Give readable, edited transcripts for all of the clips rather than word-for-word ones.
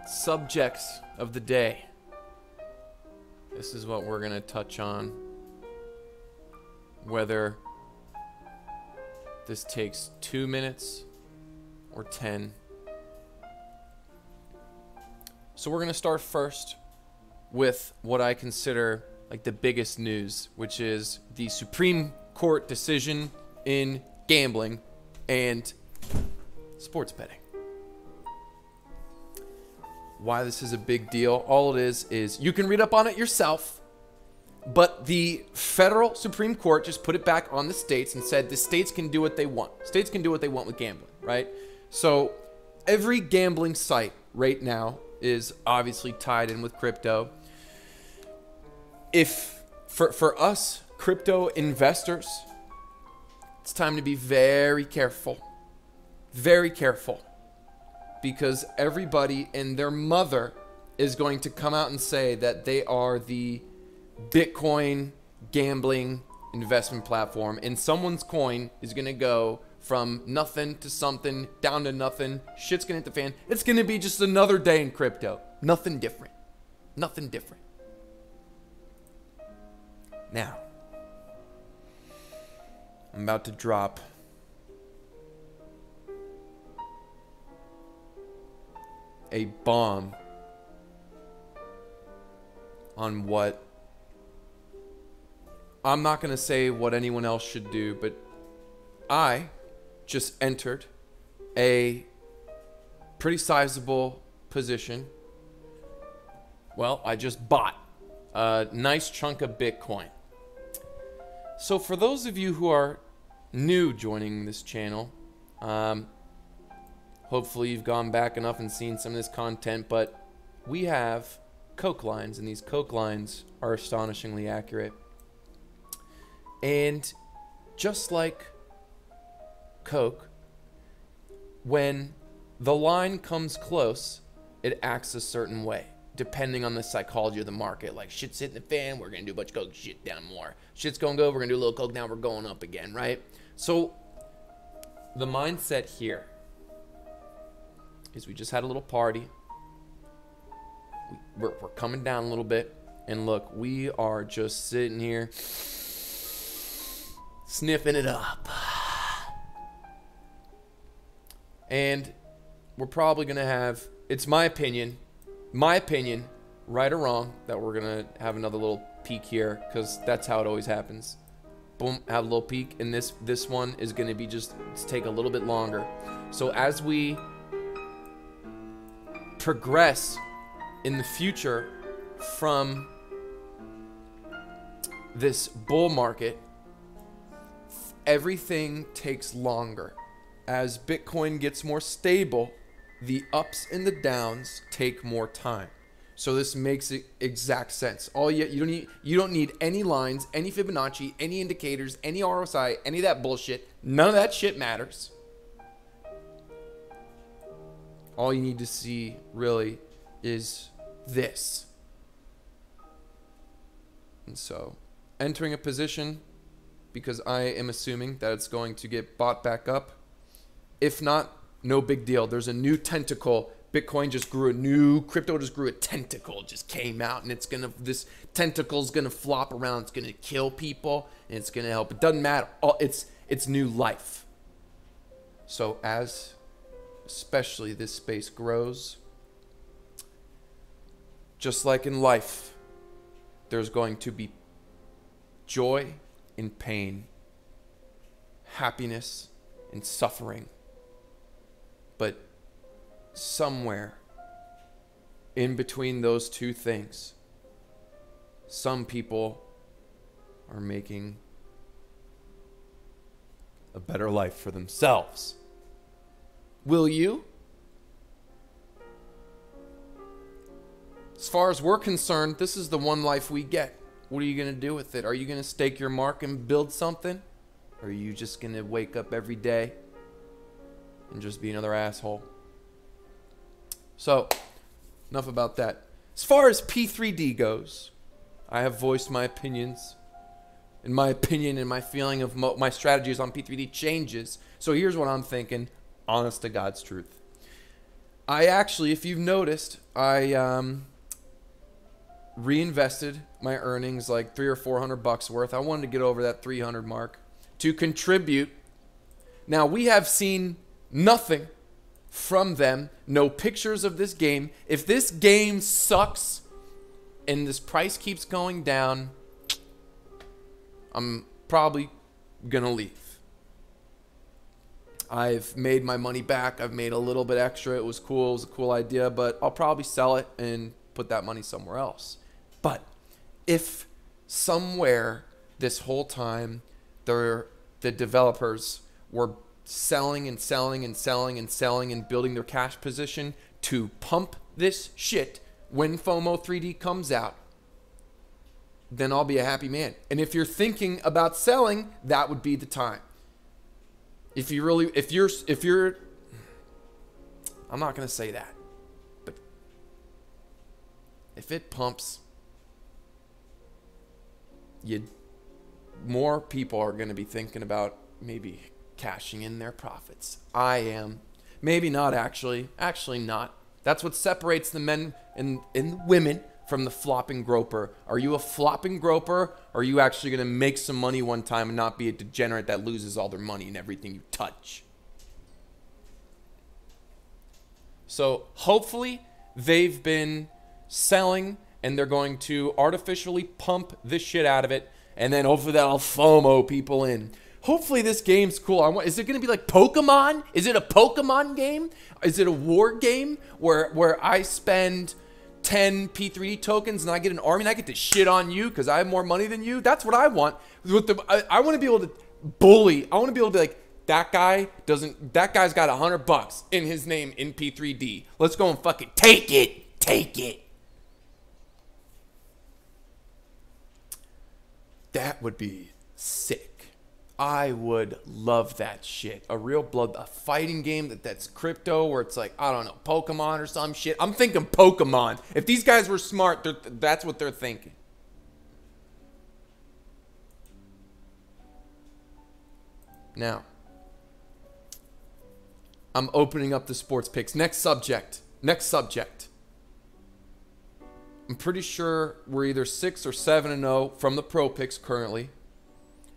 subjects of the day. This is what we're going to touch on. Whether this takes 2 minutes or 10. So we're going to start first with what I consider like the biggest news, which is the Supreme Court decision in gambling and sports betting. Why this is a big deal, all it is you can read up on it yourself, but the federal Supreme Court just put it back on the states and said the states can do what they want. States can do what they want with gambling, right? So every gambling site right now is obviously tied in with crypto. If for us crypto investors, it's time to be very careful. Very careful. Because everybody and their mother is going to come out and say that they are the Bitcoin gambling investment platform, and someone's coin is going to go from nothing to something, down to nothing. Shit's going to hit the fan. It's going to be just another day in crypto. Nothing different. Nothing different. Now, I'm about to drop a bomb on what I'm not going to say what anyone else should do, but I just entered a pretty sizable position. Well, I just bought a nice chunk of Bitcoin. So for those of you who are new joining this channel, hopefully you've gone back enough and seen some of this content, but we have Coke lines, and these Coke lines are astonishingly accurate. And just like Coke, when the line comes close, it acts a certain way, depending on the psychology of the market. Like, shit's hitting the fan, we're going to do a bunch of Coke, shit down more. Shit's going to go, we're going to do a little Coke, now we're going up again, right? So the mindset here is we just had a little party. We're coming down a little bit. And look, we are just sitting here sniffing it up. And we're probably going to have, it's my opinion, right or wrong, that we're going to have another little peak here, because that's how it always happens. Boom, have a little peak. And this one is going to be just take a little bit longer. So as we progress in the future from this bull market, everything takes longer. As Bitcoin gets more stable, the ups and the downs take more time. So this makes exact sense. You don't need any lines, any Fibonacci, any indicators, any RSI, any of that bullshit. None of that shit matters. All you need to see really is this. And so, entering a position because I am assuming that it's going to get bought back up. If not, no big deal. There's a new tentacle. Bitcoin just grew a new, crypto just grew a tentacle, just came out, and this tentacle's gonna flop around. It's gonna kill people, and it's gonna help. It doesn't matter. It's new life. So as especially this space grows, just like in life, there's going to be joy and pain, happiness and suffering. But somewhere in between those two things, some people are making a better life for themselves. Will you? As far as we're concerned, this is the one life we get. What are you going to do with it? Are you going to stake your mark and build something? Or are you just going to wake up every day and just be another asshole? So, enough about that. As far as P3D goes, I have voiced my opinions. And my opinion and my feeling of my strategies on P3D changes. So here's what I'm thinking. Honest to God's truth. I actually, if you've noticed, I reinvested my earnings like $300 or $400 worth. I wanted to get over that 300 mark to contribute. Now, we have seen nothing from them. No pictures of this game. If this game sucks and this price keeps going down, I'm probably going to leave. I've made my money back. I've made a little bit extra. It was cool. It was a cool idea, but I'll probably sell it and put that money somewhere else. But if somewhere this whole time the developers were selling and selling and selling and selling and building their cash position to pump this shit when POWH3D comes out, then I'll be a happy man. And if you're thinking about selling, that would be the time. If you really, if you're, I'm not going to say that, but if it pumps, more people are going to be thinking about maybe cashing in their profits. I am. Maybe not actually. Actually not. That's what separates the men and the women from the flopping groper. Are you a flopping groper, or are you actually going to make some money one time and not be a degenerate that loses all their money and everything you touch? So hopefully they've been selling and they're going to artificially pump this shit out of it, and then hopefully that'll FOMO people in. Hopefully this game's cool. Is it going to be like Pokemon? Is it a Pokemon game? Is it a war game where I spend 10 P3D tokens and I get an army and I get to shit on you because I have more money than you? That's what I want. I want to be able to bully. I want to be able to be like, that guy's got $100 in his name in P3D. Let's go and fucking take it. Take it. That would be sick. I would love that shit. A fighting game that's crypto, where it's like, I don't know, Pokemon or some shit. I'm thinking Pokemon. If these guys were smart, that's what they're thinking. Now, I'm opening up the sports picks. Next subject. I'm pretty sure we're either 6 or 7-0 from the pro picks currently.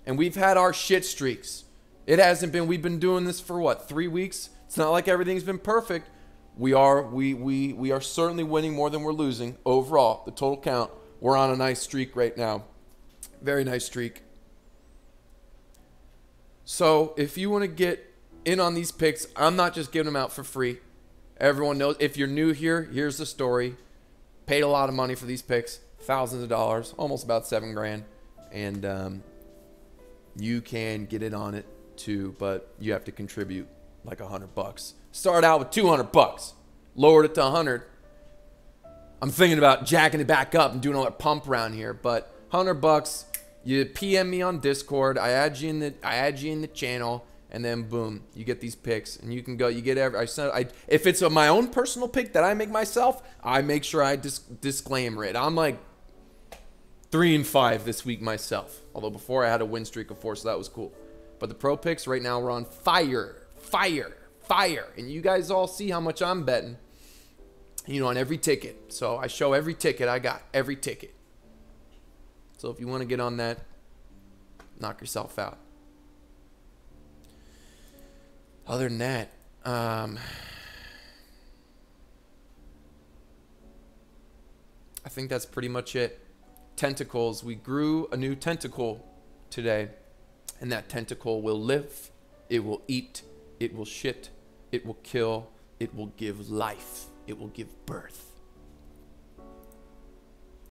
And we've had our shit streaks. It hasn't been, we've been doing this for what, 3 weeks? It's not like everything's been perfect. We are certainly winning more than we're losing overall. The total count, we're on a nice streak right now. Very nice streak. So if you want to get in on these picks, I'm not just giving them out for free. Everyone knows. If you're new here, here's the story. Paid a lot of money for these picks, thousands of dollars, almost about $7 grand, and you can get in on it too, but you have to contribute like $100. Start out with $200, lowered it to $100. I'm thinking about jacking it back up and doing another pump around here, but $100. You PM me on Discord. I add you in the channel, and then boom, you get these picks, and you can go. You get if it's my own personal pick that I make myself, I make sure I disclaimer it. I'm like 3-5 this week myself. Although before I had a win streak of 4, so that was cool. But the pro picks right now, we're on fire. And you guys all see how much I'm betting, on every ticket. So I show every ticket I got, every ticket. So if you want to get on that, knock yourself out. Other than that, I think that's pretty much it. Tentacles. We grew a new tentacle today, and that tentacle will live, it will eat, it will shit, it will kill, it will give life, it will give birth.